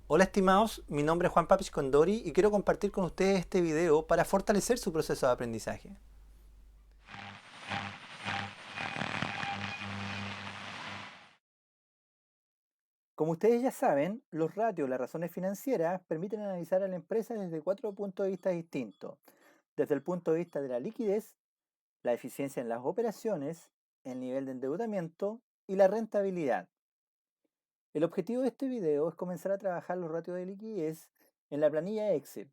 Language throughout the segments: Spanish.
Hola estimados, mi nombre es Juan Papich Condori y quiero compartir con ustedes este video para fortalecer su proceso de aprendizaje. Como ustedes ya saben, los ratios, las razones financieras, permiten analizar a la empresa desde cuatro puntos de vista distintos. Desde el punto de vista de la liquidez, la eficiencia en las operaciones, el nivel de endeudamiento y la rentabilidad. El objetivo de este video es comenzar a trabajar los ratios de liquidez en la planilla Excel.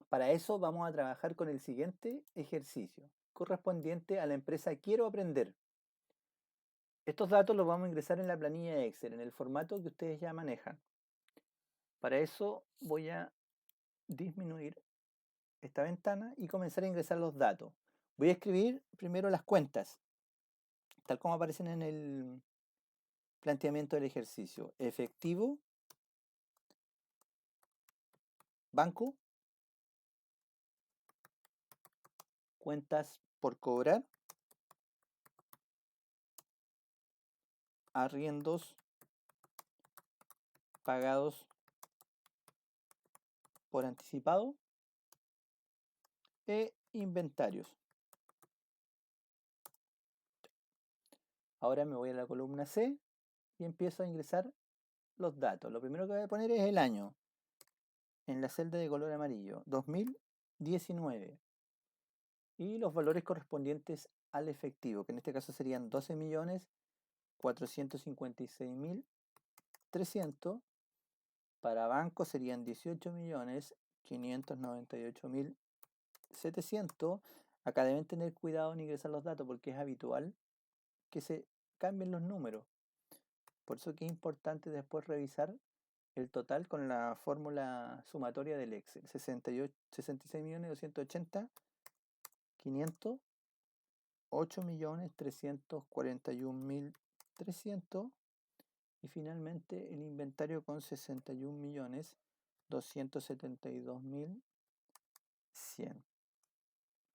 Para eso vamos a trabajar con el siguiente ejercicio, correspondiente a la empresa Quiero Aprender. Estos datos los vamos a ingresar en la planilla Excel, en el formato que ustedes ya manejan. Para eso voy a disminuir esta ventana y comenzar a ingresar los datos. Voy a escribir primero las cuentas, tal como aparecen en el planteamiento del ejercicio. Efectivo, banco, cuentas por cobrar, arriendos pagados por anticipado e inventarios. Ahora me voy a la columna C y empiezo a ingresar los datos. Lo primero que voy a poner es el año, en la celda de color amarillo, 2019. Y los valores correspondientes al efectivo, que en este caso serían 12.456.300. Para banco serían 18.598.700. Acá deben tener cuidado en ingresar los datos porque es habitual que se cambien los números. Por eso que es importante después revisar el total con la fórmula sumatoria del Excel. 66.280.500, 8.341.300 y finalmente el inventario con 61.272.100.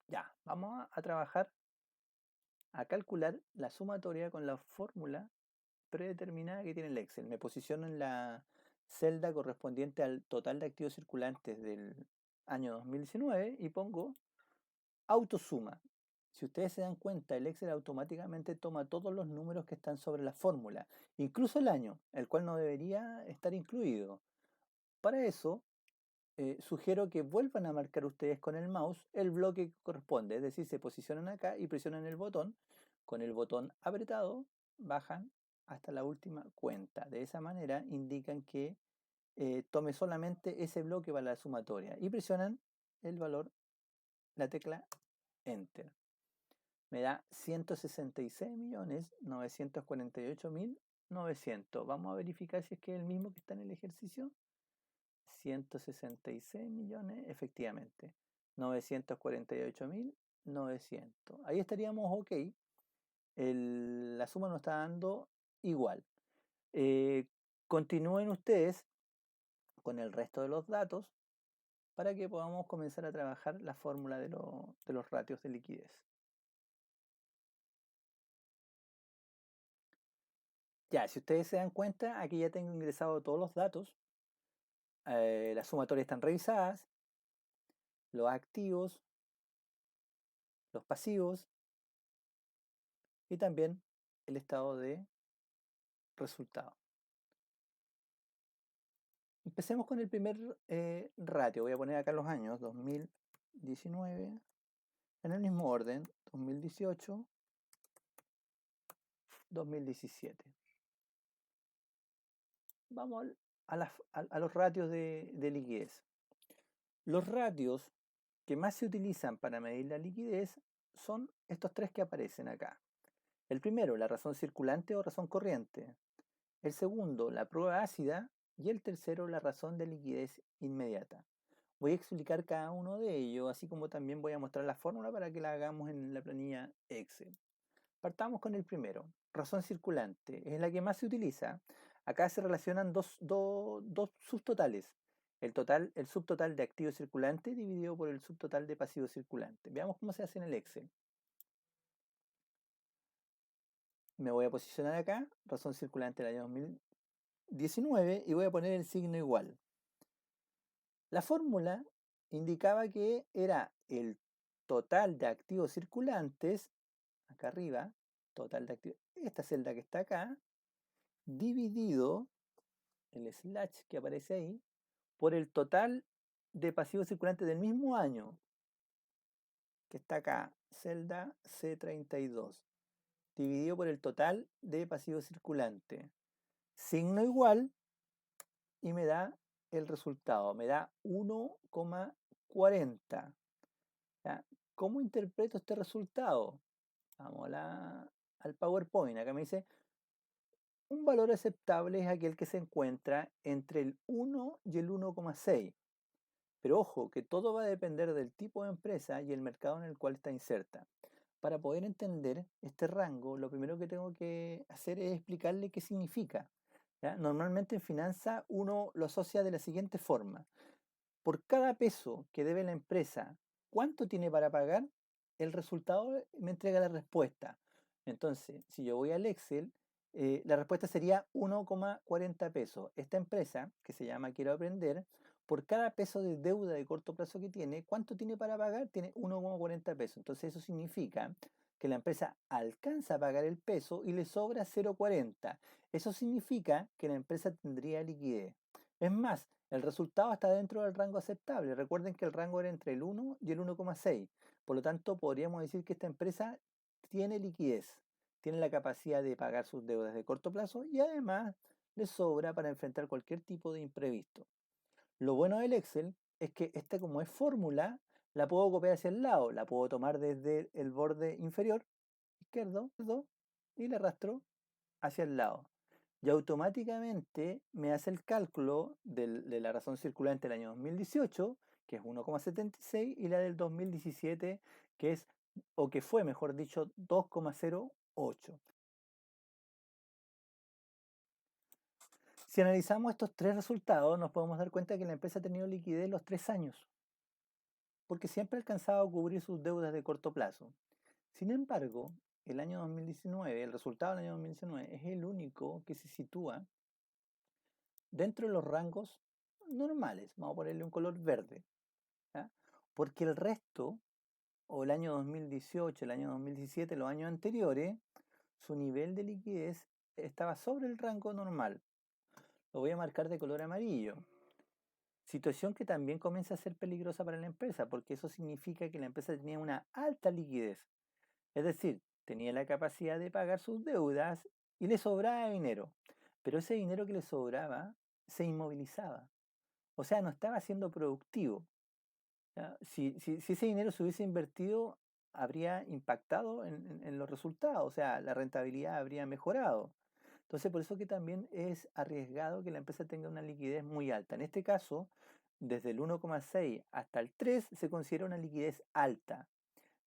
Ya, vamos a trabajar a calcular la sumatoria con la fórmula predeterminada que tiene el Excel. Me posiciono en la celda correspondiente al total de activos circulantes del año 2019 y pongo autosuma. Si ustedes se dan cuenta, el Excel automáticamente toma todos los números que están sobre la fórmula, incluso el año, el cual no debería estar incluido. Para eso, sugiero que vuelvan a marcar ustedes con el mouse el bloque que corresponde, es decir, se posicionan acá y presionan el botón. Con el botón apretado, bajan hasta la última cuenta. De esa manera indican que tome solamente ese bloque para la sumatoria y presionan el valor, la tecla Enter. Me da 166.948.900. Vamos a verificar si es que es el mismo que está en el ejercicio. 166 millones, efectivamente. 948.900. Ahí estaríamos ok. La suma nos está dando igual. Eh, Continúen ustedes con el resto de los datos para que podamos comenzar a trabajar la fórmula de los ratios de liquidez. Ya, si ustedes se dan cuenta, aquí ya tengo ingresado todos los datos. Las sumatorias están revisadas, los activos, los pasivos y también el estado de resultado. Empecemos con el primer ratio. Voy a poner acá los años 2019, en el mismo orden, 2018, 2017. Vamos a los ratios de liquidez. Los ratios que más se utilizan para medir la liquidez son estos tres que aparecen acá. El primero, la razón circulante o razón corriente. El segundo, la prueba ácida. Y el tercero, la razón de liquidez inmediata. Voy a explicar cada uno de ellos, así como también voy a mostrar la fórmula para que la hagamos en la planilla Excel. Partamos con el primero, razón circulante, es la que más se utiliza. Acá se relacionan dos subtotales. El subtotal de activo circulante dividido por el subtotal de pasivo circulante. Veamos cómo se hace en el Excel. Me voy a posicionar acá, razón circulante del año 2019 y voy a poner el signo igual. La fórmula indicaba que era el total de activos circulantes, acá arriba, total de activos, esta celda que está acá, dividido, el slash que aparece ahí, por el total de pasivos circulantes del mismo año, que está acá, celda C32, dividido por el total de pasivos circulantes. Signo igual y me da el resultado, me da 1,40. ¿Ya? ¿Cómo interpreto este resultado? Vamos al PowerPoint. Acá me dice, un valor aceptable es aquel que se encuentra entre el 1 y el 1,6. Pero ojo, que todo va a depender del tipo de empresa y el mercado en el cual está inserta. Para poder entender este rango, lo primero que tengo que hacer es explicarle qué significa. ¿Ya? Normalmente en finanzas uno lo asocia de la siguiente forma. Por cada peso que debe la empresa, ¿cuánto tiene para pagar? El resultado me entrega la respuesta. Entonces, si yo voy al Excel, la respuesta sería 1,40 pesos. Esta empresa, que se llama Quiero Aprender, por cada peso de deuda de corto plazo que tiene, ¿cuánto tiene para pagar? Tiene 1,40 pesos. Entonces eso significa que la empresa alcanza a pagar el peso y le sobra 0,40. Eso significa que la empresa tendría liquidez. Es más, el resultado está dentro del rango aceptable. Recuerden que el rango era entre el 1 y el 1,6. Por lo tanto, podríamos decir que esta empresa tiene liquidez, tiene la capacidad de pagar sus deudas de corto plazo y además le sobra para enfrentar cualquier tipo de imprevisto. Lo bueno del Excel es que esta, como es fórmula, la puedo copiar hacia el lado, la puedo tomar desde el borde inferior izquierdo y la arrastro hacia el lado. Y automáticamente me hace el cálculo de la razón circulante del año 2018, que es 1,76, y la del 2017, que es, o que fue, mejor dicho, 2,08. Si analizamos estos tres resultados, nos podemos dar cuenta que la empresa ha tenido liquidez los 3 años, porque siempre ha alcanzado a cubrir sus deudas de corto plazo. Sin embargo, el año 2019, el resultado del año 2019 es el único que se sitúa dentro de los rangos normales. Vamos a ponerle un color verde. ¿Ya? Porque el resto, o el año 2018, el año 2017, los años anteriores, su nivel de liquidez estaba sobre el rango normal. Lo voy a marcar de color amarillo. Situación que también comienza a ser peligrosa para la empresa, porque eso significa que la empresa tenía una alta liquidez. Es decir, tenía la capacidad de pagar sus deudas y le sobraba dinero. Pero ese dinero que le sobraba se inmovilizaba. O sea, no estaba siendo productivo. ¿Ya? Si ese dinero se hubiese invertido, habría impactado en los resultados, o sea, la rentabilidad habría mejorado. Entonces, por eso que también es arriesgado que la empresa tenga una liquidez muy alta. En este caso, desde el 1,6 hasta el 3 se considera una liquidez alta.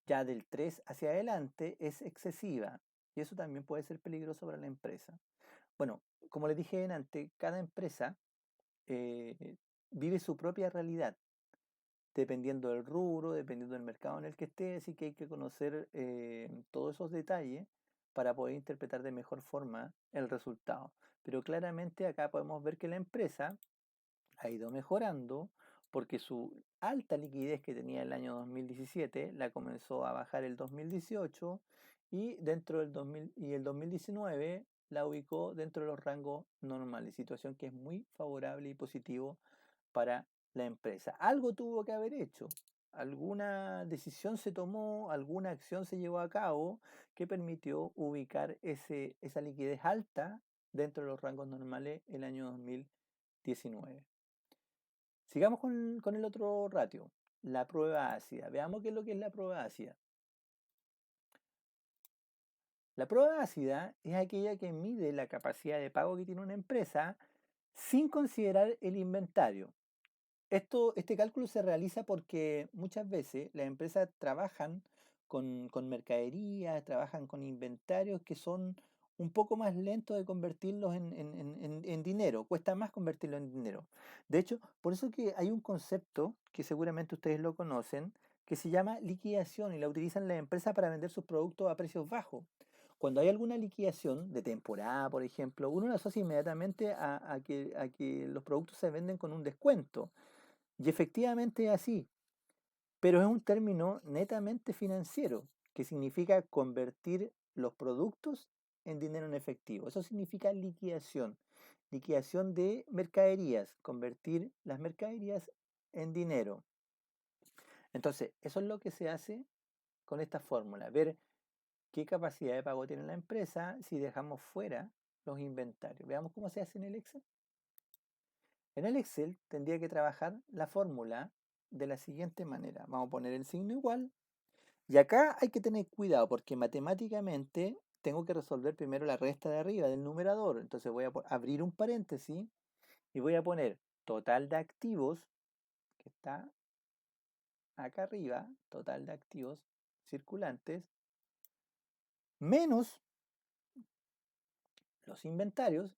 Ya del 3 hacia adelante es excesiva y eso también puede ser peligroso para la empresa. Bueno, como les dije antes, cada empresa vive su propia realidad dependiendo del rubro, dependiendo del mercado en el que esté, así que hay que conocer todos esos detalles para poder interpretar de mejor forma el resultado. Pero claramente acá podemos ver que la empresa ha ido mejorando porque su alta liquidez que tenía el año 2017 la comenzó a bajar el 2018 y dentro del 2000 y el 2019 la ubicó dentro de los rangos normales, situación que es muy favorable y positivo para la empresa. Algo tuvo que haber hecho, alguna decisión se tomó, alguna acción se llevó a cabo que permitió ubicar esa liquidez alta dentro de los rangos normales el año 2019. Sigamos con el otro ratio, la prueba ácida. Veamos qué es lo que es la prueba ácida. La prueba ácida es aquella que mide la capacidad de pago que tiene una empresa sin considerar el inventario. Este cálculo se realiza porque muchas veces las empresas trabajan con mercadería, trabajan con inventarios que son un poco más lentos de convertirlos en dinero, cuesta más convertirlo en dinero. De hecho, por eso que hay un concepto que seguramente ustedes lo conocen, que se llama liquidación y la utilizan las empresas para vender sus productos a precios bajos. Cuando hay alguna liquidación de temporada, por ejemplo, uno lo asocia inmediatamente a que los productos se venden con un descuento. Y efectivamente es así, pero es un término netamente financiero, que significa convertir los productos en dinero en efectivo. Eso significa liquidación. Liquidación de mercaderías, convertir las mercaderías en dinero. Entonces, eso es lo que se hace con esta fórmula, ver qué capacidad de pago tiene la empresa si dejamos fuera los inventarios. Veamos cómo se hace en el Excel. En el Excel tendría que trabajar la fórmula de la siguiente manera. Vamos a poner el signo igual. Y acá hay que tener cuidado porque matemáticamente tengo que resolver primero la resta de arriba del numerador. Entonces voy a abrir un paréntesis y voy a poner total de activos, que está acá arriba, total de activos circulantes, menos los inventarios,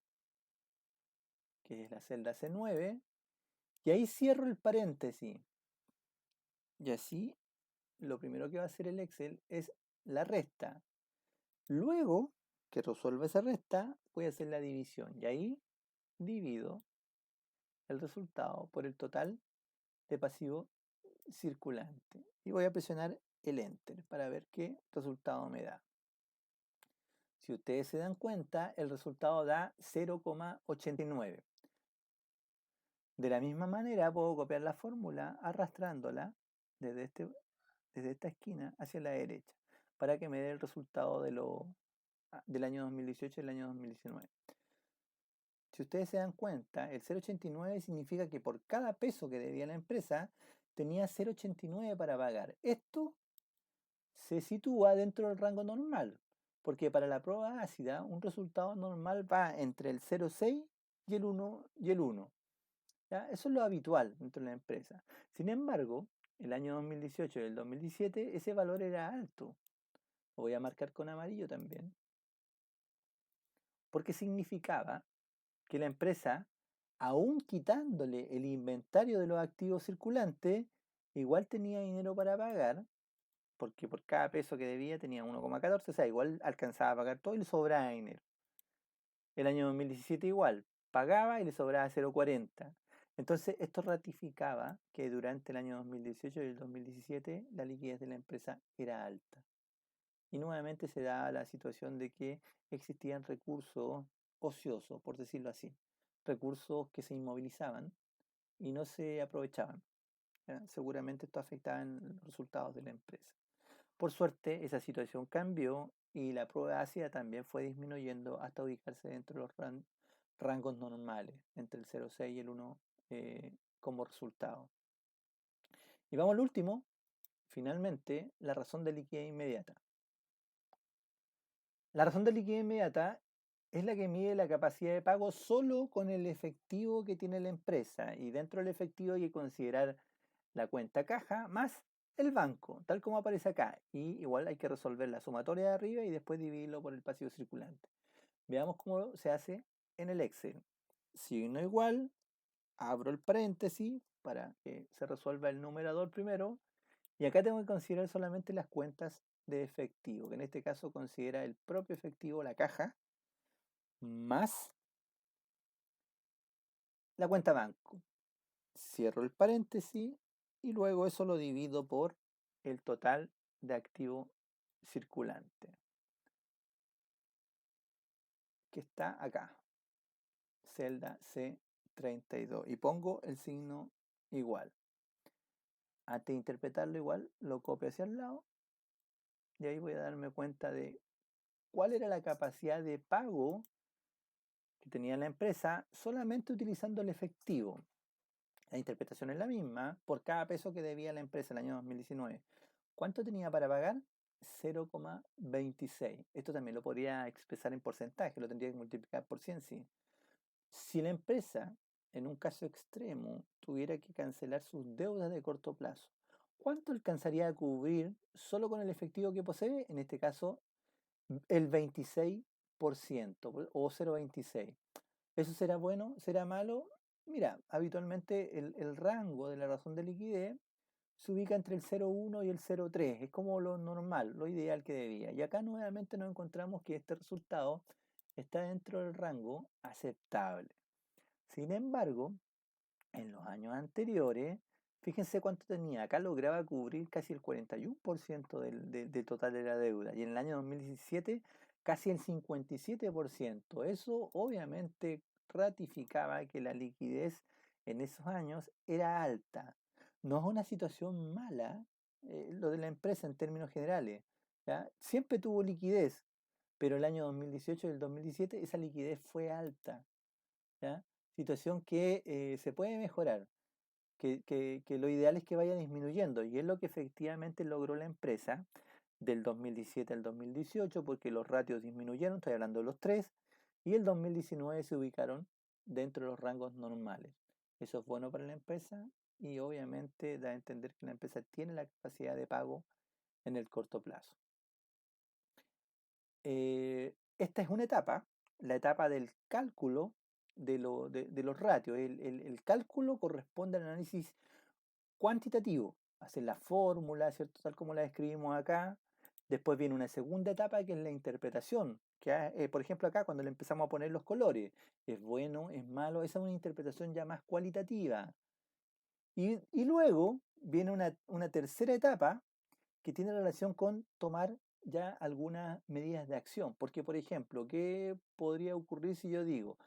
que es la celda C9, y ahí cierro el paréntesis. Y así, lo primero que va a hacer el Excel es la resta. Luego que resuelva esa resta, voy a hacer la división. Y ahí divido el resultado por el total de pasivo circulante. Y voy a presionar el Enter para ver qué resultado me da. Si ustedes se dan cuenta, el resultado da 0,89. De la misma manera, puedo copiar la fórmula arrastrándola desde esta esquina hacia la derecha para que me dé el resultado del año 2018 y el año 2019. Si ustedes se dan cuenta, el 0,89 significa que por cada peso que debía la empresa tenía 0,89 para pagar. Esto se sitúa dentro del rango normal, porque para la prueba ácida un resultado normal va entre el 0,6 y el 1 y el 1. ¿Ya? Eso es lo habitual dentro de la empresa. Sin embargo, el año 2018 y el 2017 ese valor era alto. Lo voy a marcar con amarillo también, porque significaba que la empresa, aún quitándole el inventario de los activos circulantes, igual tenía dinero para pagar, porque por cada peso que debía tenía 1,14, o sea, igual alcanzaba a pagar todo y le sobraba dinero. El año 2017 igual, pagaba y le sobraba 0,40. Entonces, esto ratificaba que durante el año 2018 y el 2017 la liquidez de la empresa era alta. Y nuevamente se da la situación de que existían recursos ociosos, por decirlo así, recursos que se inmovilizaban y no se aprovechaban. Seguramente esto afectaba en los resultados de la empresa. Por suerte, esa situación cambió y la prueba ácida también fue disminuyendo hasta ubicarse dentro de los rangos normales, entre el 0,6 y el 1 como resultado. Y vamos al último, finalmente, la razón de liquidez inmediata. La razón de liquidez inmediata es la que mide la capacidad de pago solo con el efectivo que tiene la empresa. Y dentro del efectivo hay que considerar la cuenta caja más el banco, tal como aparece acá. Y igual hay que resolver la sumatoria de arriba y después dividirlo por el pasivo circulante. Veamos cómo se hace en el Excel. Signo igual, abro el paréntesis para que se resuelva el numerador primero. Y acá tengo que considerar solamente las cuentas de efectivo, que en este caso considera el propio efectivo, la caja, más la cuenta banco. Cierro el paréntesis y luego eso lo divido por el total de activo circulante, que está acá, celda C32, y pongo el signo igual. Antes de interpretarlo igual, lo copio hacia el lado y ahí voy a darme cuenta de cuál era la capacidad de pago que tenía la empresa solamente utilizando el efectivo. La interpretación es la misma por cada peso que debía la empresa el año 2019. ¿Cuánto tenía para pagar? 0,26. Esto también lo podría expresar en porcentaje, lo tendría que multiplicar por 100, sí. Si la empresa, en un caso extremo, tuviera que cancelar sus deudas de corto plazo, ¿cuánto alcanzaría a cubrir solo con el efectivo que posee? En este caso, el 26% o 0,26. ¿Eso será bueno? ¿Será malo? Mira, habitualmente el rango de la razón de liquidez se ubica entre el 0,1 y el 0,3. Es como lo normal, lo ideal que debía. Y acá nuevamente nos encontramos que este resultado está dentro del rango aceptable. Sin embargo, en los años anteriores, fíjense cuánto tenía. Acá lograba cubrir casi el 41% del total de la deuda. Y en el año 2017, casi el 57%. Eso obviamente ratificaba que la liquidez en esos años era alta. No es una situación mala lo de la empresa en términos generales. ¿Ya? Siempre tuvo liquidez, pero el año 2018 y el 2017 esa liquidez fue alta. ¿Ya? Situación que se puede mejorar, que lo ideal es que vaya disminuyendo y es lo que efectivamente logró la empresa del 2017 al 2018 porque los ratios disminuyeron, estoy hablando de los tres, y el 2019 se ubicaron dentro de los rangos normales. Eso es bueno para la empresa y obviamente da a entender que la empresa tiene la capacidad de pago en el corto plazo. Esta es una etapa, la etapa del cálculo de los ratios. El cálculo corresponde al análisis cuantitativo, hacer la fórmula, ¿cierto? Tal como la describimos acá. Después viene una segunda etapa que es la interpretación, que por ejemplo acá cuando le empezamos a poner los colores, es bueno, es malo, esa es una interpretación ya más cualitativa. Y luego viene una tercera etapa que tiene relación con tomar ya algunas medidas de acción. Porque, por ejemplo, ¿qué podría ocurrir si yo digo,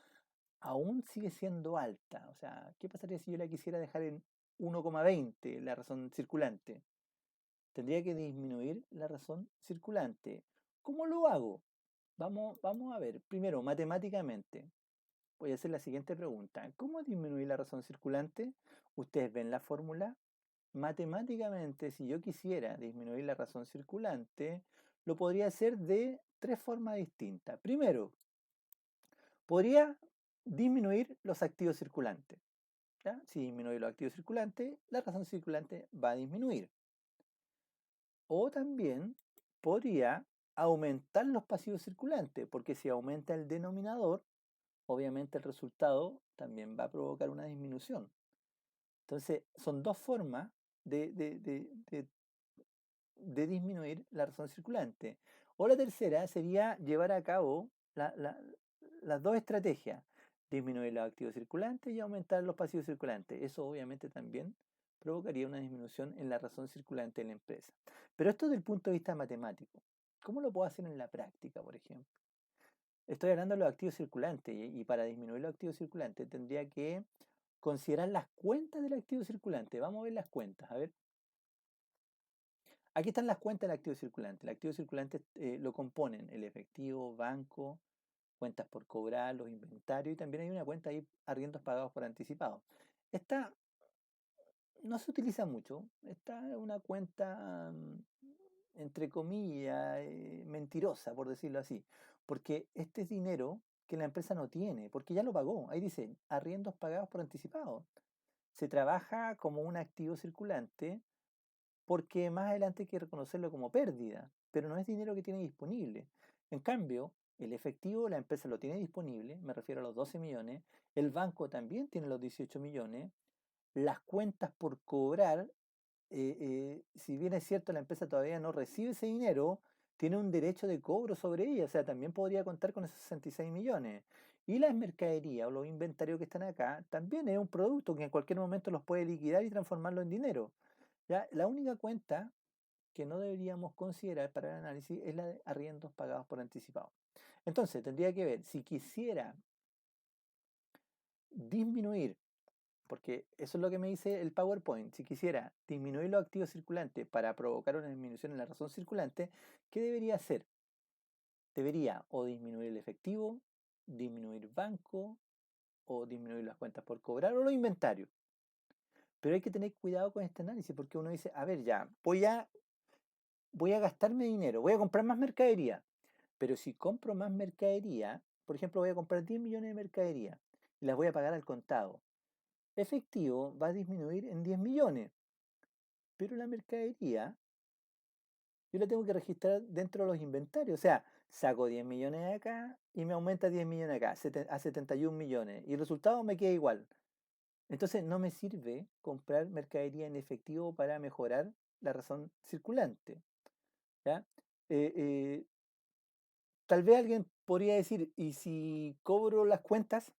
aún sigue siendo alta? O sea, ¿qué pasaría si yo la quisiera dejar en 1,20 la razón circulante? Tendría que disminuir la razón circulante. ¿Cómo lo hago? Vamos a ver. Primero, matemáticamente. Voy a hacer la siguiente pregunta. ¿Cómo disminuir la razón circulante? Ustedes ven la fórmula. Matemáticamente, si yo quisiera disminuir la razón circulante, lo podría hacer de tres formas distintas. Primero, podría disminuir los activos circulantes. ¿Ya? Si disminuye los activos circulantes, la razón circulante va a disminuir. O también podría aumentar los pasivos circulantes, porque si aumenta el denominador, obviamente el resultado también va a provocar una disminución. Entonces, son dos formas de disminuir la razón circulante. O la tercera sería llevar a cabo las dos estrategias, disminuir los activos circulantes y aumentar los pasivos circulantes. Eso obviamente también provocaría una disminución en la razón circulante de la empresa. Pero esto desde el punto de vista matemático. ¿Cómo lo puedo hacer en la práctica, por ejemplo? Estoy hablando de los activos circulantes y para disminuir los activos circulantes tendría que considerar las cuentas del activo circulante. Vamos a ver las cuentas. A ver, aquí están las cuentas del activo circulante. El activo circulante lo componen el efectivo, banco, cuentas por cobrar, los inventarios y también hay una cuenta ahí, arriendos pagados por anticipado. Esta no se utiliza mucho. Esta es una cuenta, entre comillas, mentirosa, por decirlo así, porque este es dinero que la empresa no tiene, porque ya lo pagó. Ahí dice, arriendos pagados por anticipado. Se trabaja como un activo circulante porque más adelante hay que reconocerlo como pérdida, pero no es dinero que tiene disponible. En cambio, el efectivo la empresa lo tiene disponible, me refiero a los 12 millones, el banco también tiene los 18 millones, las cuentas por cobrar, si bien es cierto la empresa todavía no recibe ese dinero, tiene un derecho de cobro sobre ella, o sea, también podría contar con esos 66 millones. Y las mercaderías o los inventarios que están acá también es un producto que en cualquier momento los puede liquidar y transformarlo en dinero. ¿Ya? La única cuenta que no deberíamos considerar para el análisis es la de arriendos pagados por anticipado. Entonces, tendría que ver si quisiera disminuir, porque eso es lo que me dice el PowerPoint, si quisiera disminuir los activos circulantes para provocar una disminución en la razón circulante, ¿qué debería hacer? Debería o disminuir el efectivo, disminuir banco, o disminuir las cuentas por cobrar o los inventarios. Pero hay que tener cuidado con este análisis porque uno dice, a ver, ya, voy a gastarme dinero, voy a comprar más mercadería. Pero si compro más mercadería, por ejemplo, voy a comprar 10 millones de mercadería y las voy a pagar al contado. Efectivo va a disminuir en 10 millones, pero la mercadería yo la tengo que registrar dentro de los inventarios. O sea, saco 10 millones de acá y me aumenta 10 millones acá, a 71 millones. Y el resultado me queda igual. Entonces no me sirve comprar mercadería en efectivo para mejorar la razón circulante, ¿ya? Eh, eh, Tal vez alguien podría decir, ¿y si cobro las cuentas?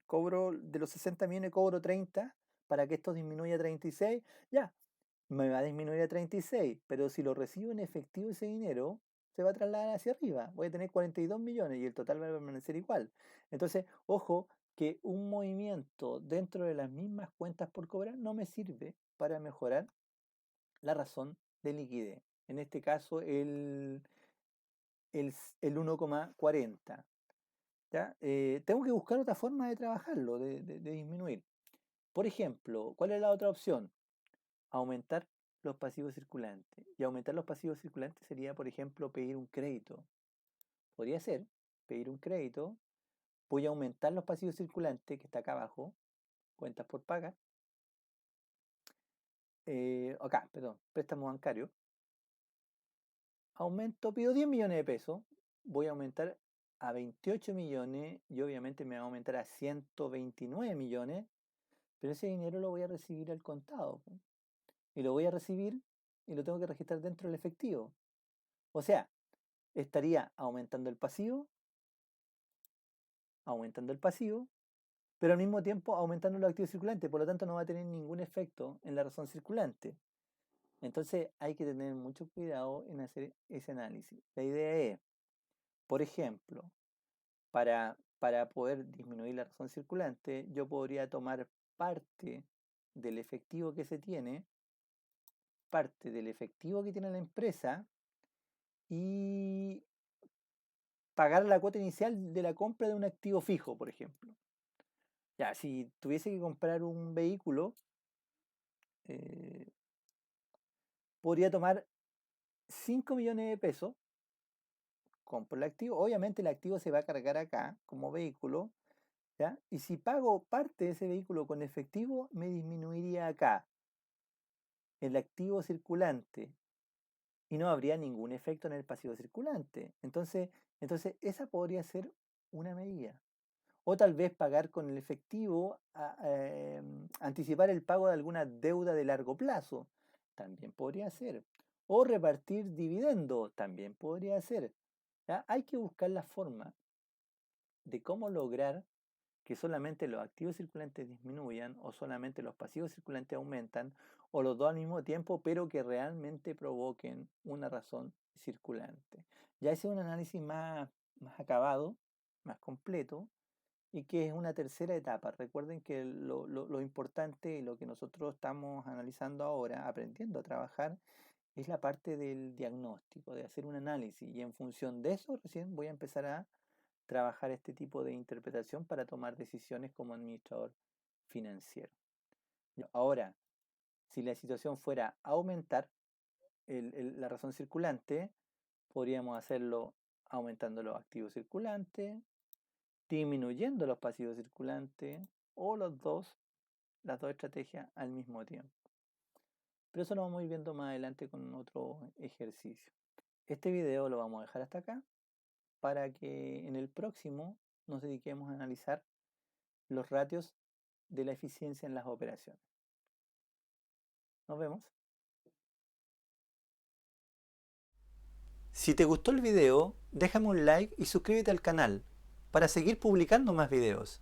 Cobro de los 60 millones, cobro 30 para que esto disminuya a 36. Ya, me va a disminuir a 36, pero si lo recibo en efectivo ese dinero, se va a trasladar hacia arriba. Voy a tener 42 millones y el total va a permanecer igual. Entonces, ojo que un movimiento dentro de las mismas cuentas por cobrar no me sirve para mejorar la razón de liquidez. En este caso, el 1,40. ¿Ya? Tengo que buscar otra forma de trabajarlo, de disminuir. Por ejemplo, ¿cuál es la otra opción? Aumentar los pasivos circulantes. Y aumentar los pasivos circulantes sería, por ejemplo, pedir un crédito. Podría ser pedir un crédito. Voy a aumentar los pasivos circulantes, que está acá abajo, cuentas por pagar. Acá, perdón, préstamo bancario. Aumento, pido 10 millones de pesos. Voy a aumentar a 28 millones y obviamente me va a aumentar a 129 millones. Pero ese dinero lo voy a recibir al contado, po. Y lo voy a recibir y lo tengo que registrar dentro del efectivo. O sea, estaría aumentando el pasivo, pero al mismo tiempo aumentando los activos circulantes, por lo tanto no va a tener ningún efecto en la razón circulante. Entonces hay que tener mucho cuidado en hacer ese análisis. La idea es, por ejemplo, para poder disminuir la razón circulante, yo podría tomar parte del efectivo que se tiene, parte del efectivo que tiene la empresa y pagar la cuota inicial de la compra de un activo fijo, por ejemplo. Ya, si tuviese que comprar un vehículo, eh, podría tomar 5 millones de pesos, compro el activo, obviamente el activo se va a cargar acá como vehículo, ¿ya? Y si pago parte de ese vehículo con efectivo, me disminuiría acá el activo circulante y no habría ningún efecto en el pasivo circulante. Entonces esa podría ser una medida. O tal vez pagar con el efectivo, anticipar el pago de alguna deuda de largo plazo, también podría ser. O repartir dividendos, también podría ser. ¿Ya? Hay que buscar la forma de cómo lograr que solamente los activos circulantes disminuyan o solamente los pasivos circulantes aumentan o los dos al mismo tiempo, pero que realmente provoquen una razón circulante. Ya ese es un análisis más acabado, más completo, y que es una tercera etapa. Recuerden que lo importante y lo que nosotros estamos analizando ahora, aprendiendo a trabajar, es la parte del diagnóstico, de hacer un análisis. Y en función de eso, recién voy a empezar a trabajar este tipo de interpretación para tomar decisiones como administrador financiero. Ahora, si la situación fuera aumentar la razón circulante, podríamos hacerlo aumentando los activos circulantes, disminuyendo los pasivos circulantes o las dos estrategias al mismo tiempo. Pero eso lo vamos a ir viendo más adelante con otro ejercicio. Este video lo vamos a dejar hasta acá para que en el próximo nos dediquemos a analizar los ratios de la eficiencia en las operaciones. Nos vemos. Si te gustó el video, déjame un like y suscríbete al canal para seguir publicando más videos.